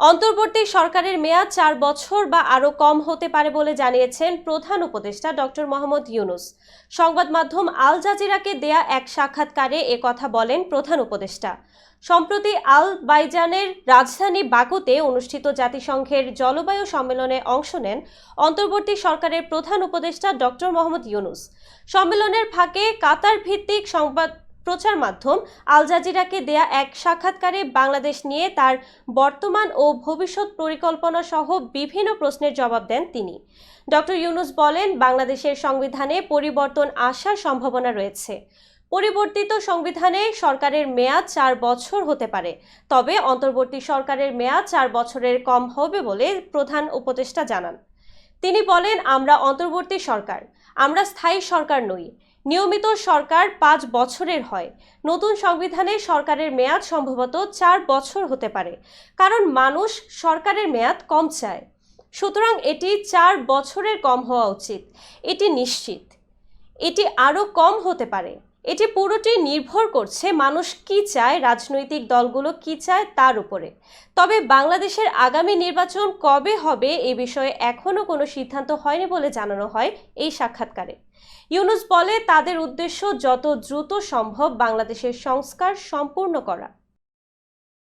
অন্তর্বর্তী সরকারের মেয়াদ ৪ বছর বা আরও কম হতে পারে বলে জানিয়েছেন প্রধান উপদেষ্টা ডক্টর মোহাম্মদ ইউনূস। সংবাদ মাধ্যম আল জাজিরাকে দেয়া এক সাক্ষাৎকারে কথা বলেন প্রধান উপদেষ্টা। সম্প্রতি আল বাইজানের রাজধানী বাকুতে অনুষ্ঠিত জাতিসংঘের জলবায়ু সম্মেলনে অংশ নেন অন্তর্বর্তী সরকারের প্রধান উপদেষ্টা ডক্টর মোহাম্মদ ইউনূস। সম্মেলনের ফাঁকে কাতার ভিত্তিক সংবাদ প্রচার মাধ্যম আল জাজিরাকে দেয়া এক সাক্ষাৎকারে বাংলাদেশ নিয়ে তার বর্তমান ও ভবিষ্যৎ পরিকল্পনা সহ বিভিন্ন প্রশ্নের জবাব দেন তিনি। ডক্টর ইউনূস বলেন, বাংলাদেশের সংবিধানে পরিবর্তন আসার সম্ভাবনা রয়েছে। পরিবর্তিত সংবিধানে সরকারের মেয়াদ ৪ বছর হতে পারে, তবে অন্তর্বর্তী সরকারের মেয়াদ ৪ বছরের কম হবে বলে প্রধান উপদেষ্টা জানান। তিনি বলেন, আমরা অন্তর্বর্তী সরকার, আমরা স্থায়ী সরকার নই। নিয়মিত সরকার ৫ বছরের হয়। নতুন সংবিধানে সরকারের মেয়াদ সম্ভবত ৪ বছর হতে পারে, কারণ মানুষ সরকারের মেয়াদ কম চায়। সুতরাং এটি ৪ বছরের কম হওয়া উচিত, এটি নিশ্চিত। এটি আরও কম হতে পারে। এটি পুরোটি নির্ভর করছে মানুষ কি চায়, রাজনৈতিক দলগুলো কি চায় তার উপরে। তবে বাংলাদেশের আগামী নির্বাচন কবে হবে এ বিষয়ে এখনও কোনো সিদ্ধান্ত হয়নি বলে জানানো হয় এই সাক্ষাৎকারে। ইউনূস বলে, তাদের উদ্দেশ্য যত দ্রুত সম্ভব বাংলাদেশের সংস্কার সম্পূর্ণ করা।